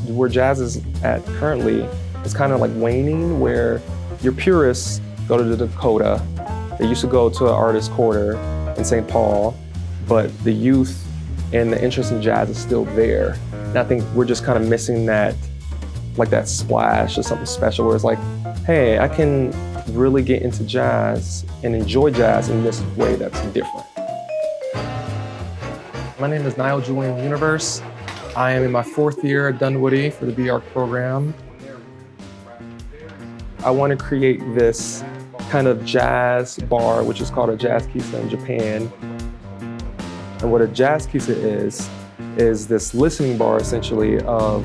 where jazz is at currently is kind of like waning, where your purists go to the Dakota. They used to go to an artist quarter in St. Paul, but the youth and the interest in jazz is still there. And I think we're just kind of missing that, like that splash or something special where it's like, hey, I can really get into jazz and enjoy jazz in this way that's different. My name is Niall-Julian Universe. I am in my 4th year at Dunwoody for the BArch program. I want to create this kind of jazz bar, which is called a Jazz Kissa in Japan. And what a Jazz Kissa is this listening bar essentially of,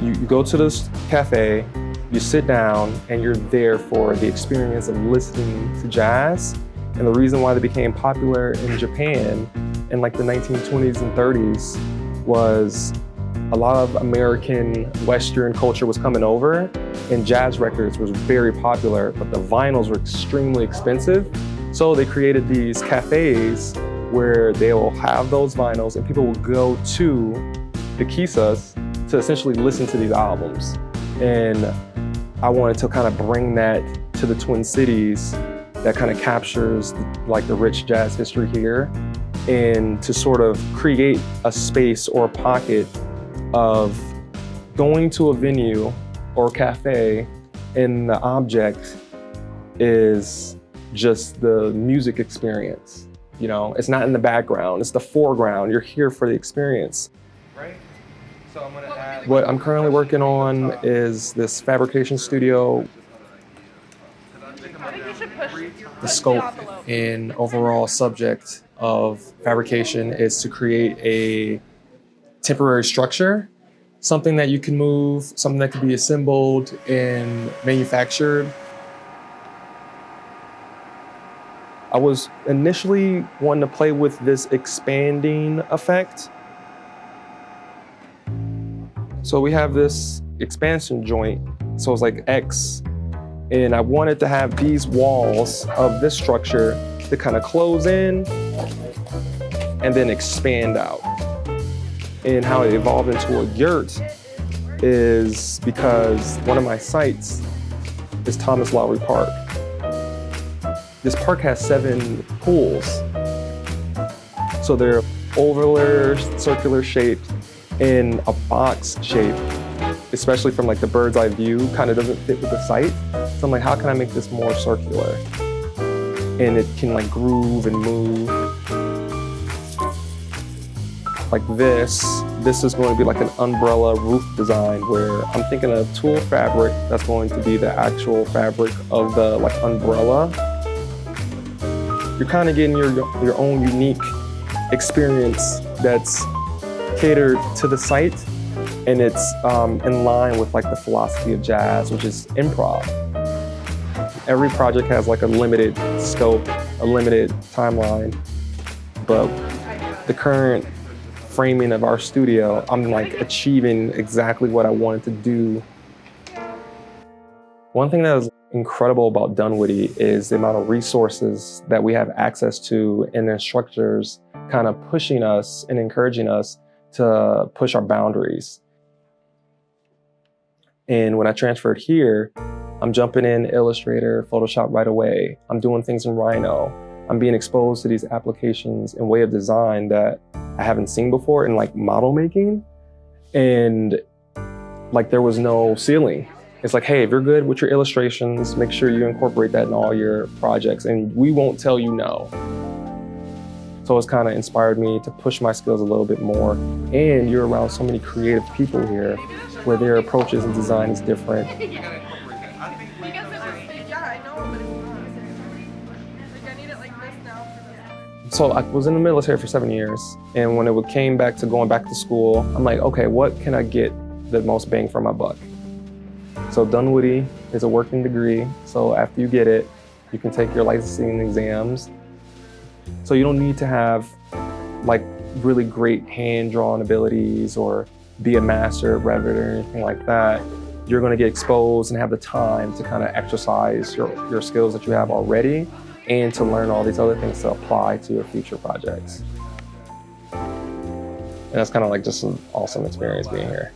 you go to this cafe, you sit down, and you're there for the experience of listening to jazz. And the reason why they became popular in Japan in like the 1920s and 30s was a lot of American Western culture was coming over, and jazz records was very popular, but the vinyls were extremely expensive. So they created these cafes where they will have those vinyls and people will go to the Kissas to essentially listen to these albums. And I wanted to kind of bring that to the Twin Cities that kind of captures like the rich jazz history here, and to sort of create a space or a pocket of going to a venue or cafe and the object is just the music experience. You know, it's not in the background, it's the foreground. You're here for the experience. Right? So I'm gonna add... What I'm currently working on is this fabrication studio. The scope and overall subject of fabrication is to create a temporary structure, something that you can move, something that can be assembled and manufactured. I was initially wanting to play with this expanding effect. So we have this expansion joint, so it's like X, and I wanted to have these walls of this structure to kind of close in and then expand out. And how it evolved into a yurt is because one of my sites is Thomas Lowry Park. This park has 7 pools. So they're ovular, circular shaped in a box shape, especially from like the bird's eye view, kind of doesn't fit with the site. So I'm like, how can I make this more circular? And it can like groove and move. Like this is going to be like an umbrella roof design where I'm thinking of tulle fabric that's going to be the actual fabric of the like umbrella. You're kind of getting your own unique experience that's catered to the site, and it's in line with like the philosophy of jazz, which is improv. Every project has like a limited scope, a limited timeline, but the current framing of our studio, I'm like achieving exactly what I wanted to do. One thing that is incredible about Dunwoody is the amount of resources that we have access to, and the instructors kind of pushing us and encouraging us to push our boundaries. And when I transferred here, I'm jumping in Illustrator, Photoshop right away. I'm doing things in Rhino. I'm being exposed to these applications and way of design that I haven't seen before in like model making. And like there was no ceiling. It's like, hey, if you're good with your illustrations, make sure you incorporate that in all your projects and we won't tell you no. So it's kind of inspired me to push my skills a little bit more. And you're around so many creative people here where their approaches and design is different. So I was in the military for 7 years, and when it came back to going back to school, I'm like, okay, what can I get the most bang for my buck? So Dunwoody is a working degree, so after you get it, you can take your licensing exams. So you don't need to have like really great hand-drawn abilities or be a master of Revit or anything like that. You're gonna get exposed and have the time to kind of exercise your skills that you have already, and to learn all these other things to apply to your future projects. And that's kind of like just an awesome experience being here.